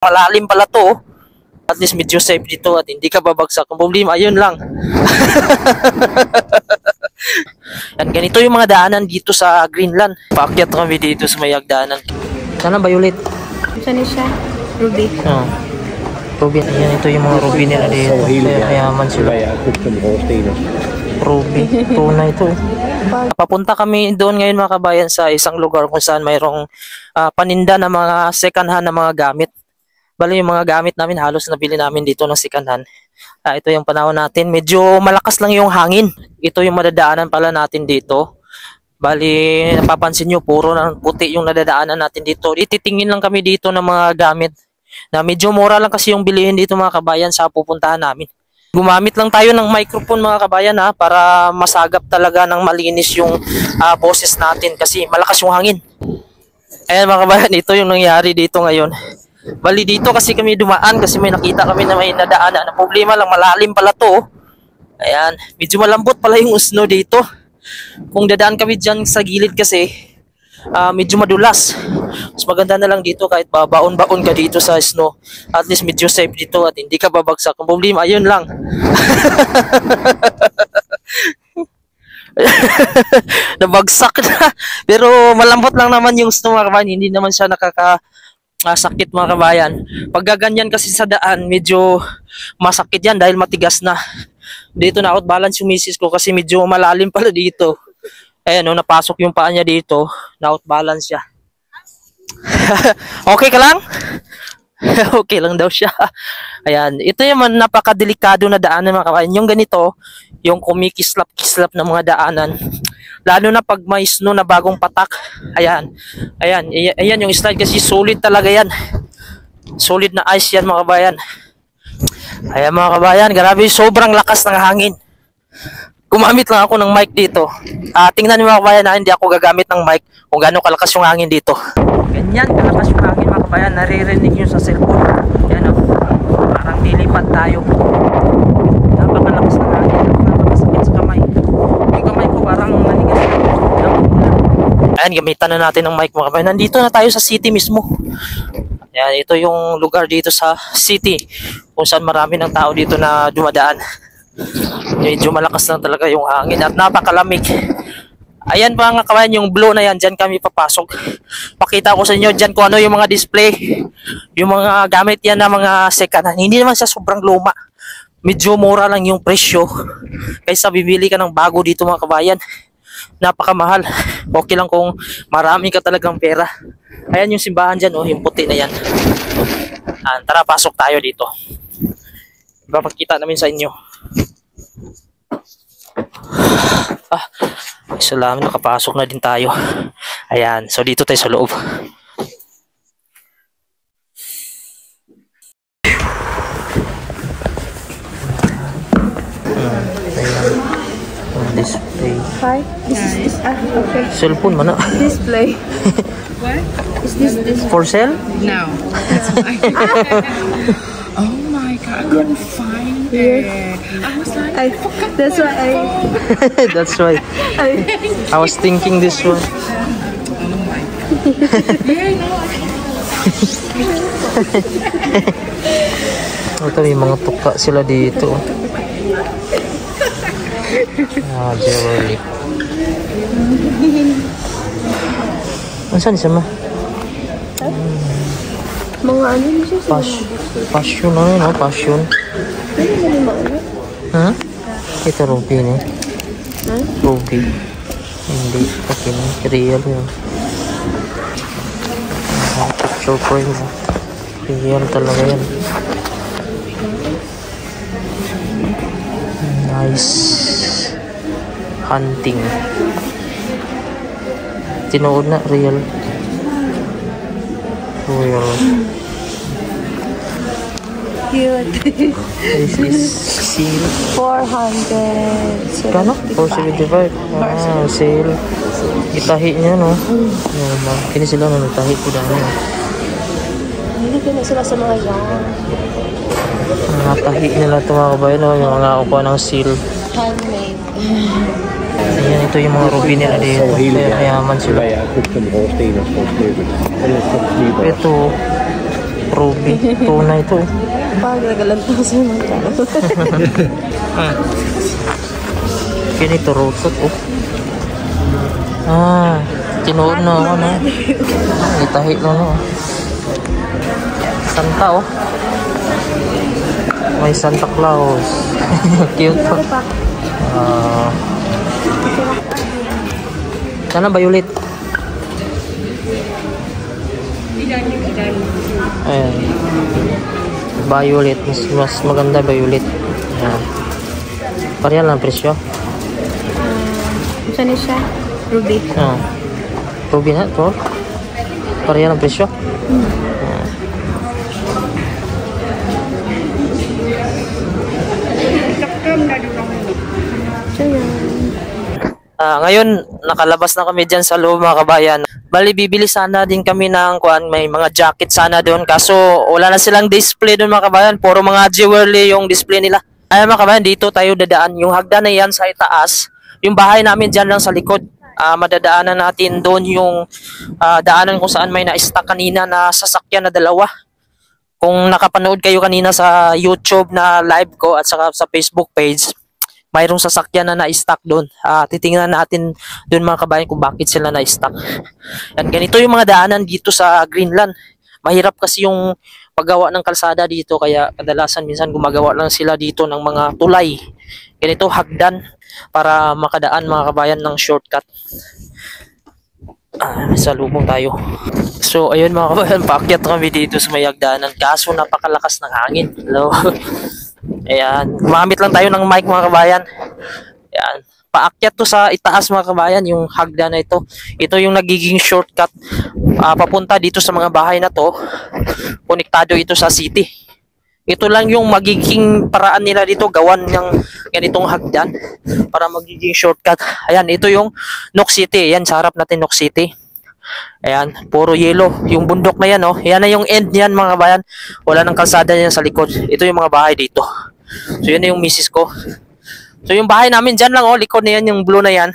Malalim pala to. At least medyo safe dito at hindi ka babagsak. Ang problema, ayun lang. Yan, ganito yung mga daanan dito sa Greenland. Paakyat kami dito sa may hagdanan. Sana Violet? Saan siya? Ruby. Oh. Ruby. Ayan, ito yung mga ruby nila dito. Mayaman sila. Ruby. Tunay ito. Papunta kami doon ngayon mga kabayan sa isang lugar kung saan mayroong paninda na mga second hand na mga gamit. Bali yung mga gamit namin halos nabili namin dito ng second hand. Ito yung panahon natin. Medyo malakas lang yung hangin. Ito yung madadaanan pala natin dito. Bali napapansin nyo puro ng puti yung nadadaanan natin dito. Ititingin lang kami dito ng mga gamit na medyo mura lang kasi yung bilihin dito mga kabayan sa pupuntahan namin. Gumamit lang tayo ng microphone mga kabayan para masagap talaga ng malinis yung boses natin kasi malakas yung hangin. Ayan mga kabayan, ito yung nangyari dito ngayon. Bali dito kasi kami dumaan kasi may nakita kami na may nadaanan. Ang problema lang malalim pala to. Ayan, medyo malambot pala yung snow dito. Kung dadaan kami dyan sa gilid kasi medyo madulas. Mas maganda na lang dito kahit baon-baon ka dito sa snow. At least medyo safe dito at hindi ka babagsak. Ang problema, ayun lang. Nabagsak na. Pero malambot lang naman yung snow mga kabayan. Hindi naman siya sakit mga kabayan. Pag gaganyan kasi sa daan, medyo masakit yan dahil matigas na. Dito na out balance yung misis ko kasi medyo malalim pala dito. Ayan o, napasok yung paa niya dito. Na out balance siya. Okay ka lang? Okay lang daw siya. Ayan, ito yung napakadelikado na daanan mga kabayan. Yung ganito, yung kumikislap-kislap na mga daanan. Lalo na pag may snow na bagong patak. Ayan. Ayan yung slide kasi solid talaga yan. Solid na ice yan mga kabayan. Ayan mga kabayan, grabe sobrang lakas ng hangin. Gumamit lang ako ng mic dito. Tingnan niyo mga kabayan na hindi ako gagamit ng mic kung gaano kalakas yung hangin dito. Ganyan kalakas yung hangin mga kabayan, naririnig nyo sa cellphone. Ayan o, parang nilipad tayo. Napakalakas ng hangin, napakasakit sa kamay. Yung kamay ko parang manigas na. Ayan, gamitan na natin ng mic mga kabayan. Nandito na tayo sa city mismo. Ayan, ito yung lugar dito sa city kung saan marami ng tao dito na dumadaan. Medyo malakas lang talaga yung hangin at napakalamig. Ayan mga kabayan, yung blue na yan, dyan kami papasok. Pakita ko sa inyo dyan kung ano yung mga display. Yung mga gamit yan na mga second hand. Hindi naman siya sobrang luma. Medyo mura lang yung presyo. Kaysa bibili ka ng bago dito mga kabayan. Napakamahal. Okay lang kung marami ka talagang pera. Ayan yung simbahan dyan, yung puti na yan. Tara, pasok tayo dito. Ipapakita namin sa inyo. Salamat, nakapasok na din tayo. Ayan, so dito tayo sa loob. Display. Hi, this is okay. Cellphone mana? Display. What? Is this for sale? No. Oh my god, I couldn't find it. I was like, that's why that's why I was thinking this one. oh my god. Yeah, no. Ito may mga tuka sila dito. Jewelry. Saan siya ma? mga ano siya? Passion ano yun, passion. Ha? Ito ruby ni. Ruby. Hindi. Okay na. Real yun. Picture frame. Real talaga yan. Nice. Hunting. Tinood na. Real. Cute. This is seal. 400. Kano? 475. Sale. Itahi niya, no? Kini sila na nagtahi ko dami. Hindi na sila sa mga yan. Mga tahi nila ito mga kabayan, no? Yung mga upuan ng seal. Handmade. Ayan, ito yung mga ruby nila dito. Mayaman sila. Ito, Ruby. Tunay ito. Pag nagalantang sa mga tao. Ganito rotot. Oh. Tinuod na ako na. Itahi lang no. Santa oh. May Santa Claus. Cute po. Sana violet. Ayan. Violet. Mas maganda violet. Ayan. Pareha lang presyo. Saan siya? Ruby. Ruby na ito. Pareha lang presyo. Ngayon, nakalabas na kami dyan sa loob mga kabayan. Bali, bibili sana din kami ng may mga jacket sana doon. Kaso, wala na silang display doon mga kabayan. Puro mga jewelry yung display nila. Ay mga kabayan, dito tayo dadaan. Yung hagdan na yan sa itaas. Yung bahay namin dyan lang sa likod. Madadaanan natin doon yung daanan kung saan may na-stock kanina na sasakyan na dalawa. Kung nakapanood kayo kanina sa YouTube na live ko at saka sa Facebook page, mayroong sasakyan na na-stock doon. Titingnan natin doon mga kabayan kung bakit sila na-stock. Yan, ganito yung mga daanan dito sa Greenland. Mahirap kasi yung paggawa ng kalsada dito kaya kadalasan minsan gumagawa lang sila dito ng mga tulay. Ganito hagdan para makadaan mga kabayan ng shortcut. Sa lubong tayo. So ayun mga kabayan, paakyat kami dito sa may hagdanan kaso napakalakas ng hangin. Hello. Ayan, gumamit lang tayo ng mic mga kabayan. Ayan, paakyat to sa itaas mga kabayan, yung hagdan na ito. Ito yung nagiging shortcut papunta dito sa mga bahay na to. Konektado ito sa city. Ito lang yung magiging paraan nila dito, gawan ng ganitong hagdan para magiging shortcut. Ayan, ito yung Nook City. Ayan, sa harap natin Nook City. Ayan, puro yellow. Yung bundok na yan, oh. Yan na yung end niyan, mga kabayan. Wala nang kalsada niyan sa likod. Ito yung mga bahay dito. So, yun na yung misis ko. So, yung bahay namin dyan lang, oh. Likod na yan, yung blue na yan.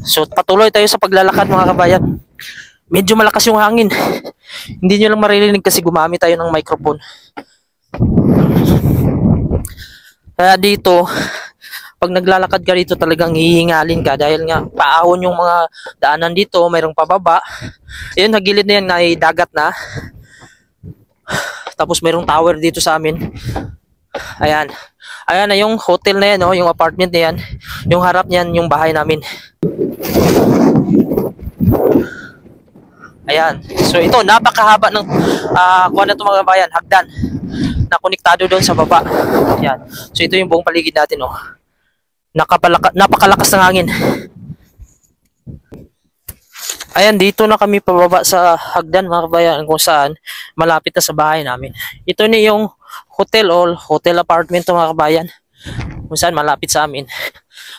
So, patuloy tayo sa paglalakad, mga kabayan. Medyo malakas yung hangin. Hindi nyo lang maririnig kasi gumamit tayo ng microphone. Kaya dito, pag naglalakad ka dito talagang hihingalin ka dahil nga paahon yung mga daanan dito, mayroong pababa. Ayun, nagilid na yan, ay dagat na. Tapos mayroong tower dito sa amin. Ayan. Ayan na yung hotel na yan, oh, yung apartment na yan. Yung harap niyan, yung bahay namin. Ayan. So ito, napakahaba ng kuha na ito mga bayan, hagdan. Na konektado doon sa baba. Ayan. So ito yung buong paligid natin, oh. Napakalakas ng hangin. Ayan, dito na kami pababa sa hagdan mga kabayan kung saan malapit na sa bahay namin. Ito na yung hotel o hotel apartment mga kabayan kung saan malapit sa amin.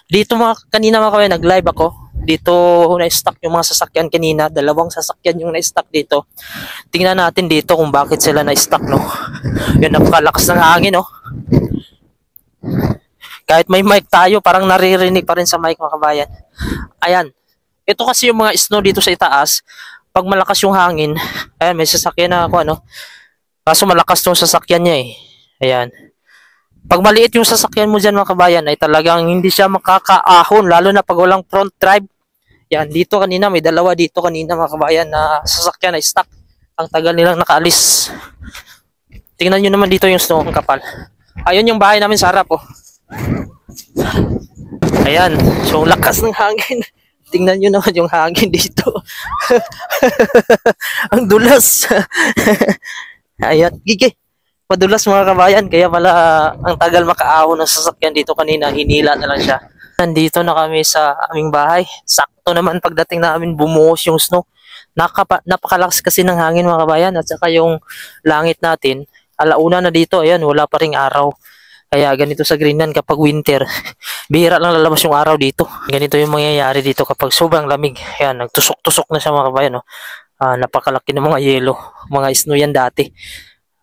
Dito kanina mga kabayan, nag-live ako. Dito na-stock yung mga sasakyan kanina. Dalawang sasakyan yung na-stock dito. Tingnan natin dito kung bakit sila na-stock, no? Yun, napakalakas ng hangin, no? Kahit may mic tayo, parang naririnig pa rin sa mic mga kabayan. Ayan. Ito kasi yung mga snow dito sa itaas. Pag malakas yung hangin, ayan, may sasakyan na ako, ano? Kaso malakas tong sasakyan niya eh. Ayan. Pag maliit yung sasakyan mo dyan mga kabayan, ay talagang hindi siya makakaahon, lalo na pag walang front drive. Yan, dito kanina, may dalawa dito kanina mga kabayan na sasakyan na stuck. Ang tagal nilang nakaalis. Tingnan nyo naman dito yung snow, ang kapal. Ayun yung bahay namin sa harap, oh. Ayan, so lakas ng hangin. Tingnan nyo naman yung hangin dito. Ang dulas. Ayan, gigi. Madulas mga kabayan, kaya pala ang tagal makaahon ng sasakyan dito kanina, hinila na lang siya. Nandito na kami sa aming bahay. Sakto naman pagdating namin, bumuhos yung snow. Napakalakas kasi ng hangin mga kabayan, at saka yung langit natin, alauna na dito, ayan, wala pa ring araw. Kaya ganito sa Greenland kapag winter, bihira lang lalabas yung araw dito. Ganito yung mangyayari dito kapag sobrang lamig. Ayan, nagtusok-tusok na siya mga kabayan. Oh. Napakalaki ng mga yelo, mga snow yan dati.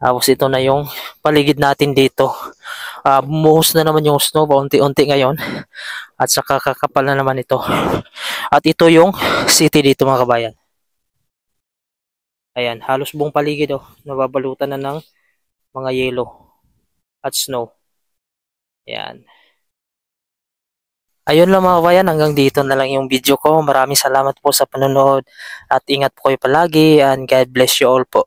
Tapos ito na yung paligid natin dito. Bumuhos na naman yung snow paunti-unti ngayon. At saka kakapal na naman ito. At ito yung city dito mga kabayan. Ayan, halos buong paligid nababalutan na ng mga yelo at snow. Ayan. Ayun lang mga kabayan, hanggang dito na lang yung video ko. Maraming salamat po sa panonood at ingat po kayo palagi and God bless you all po.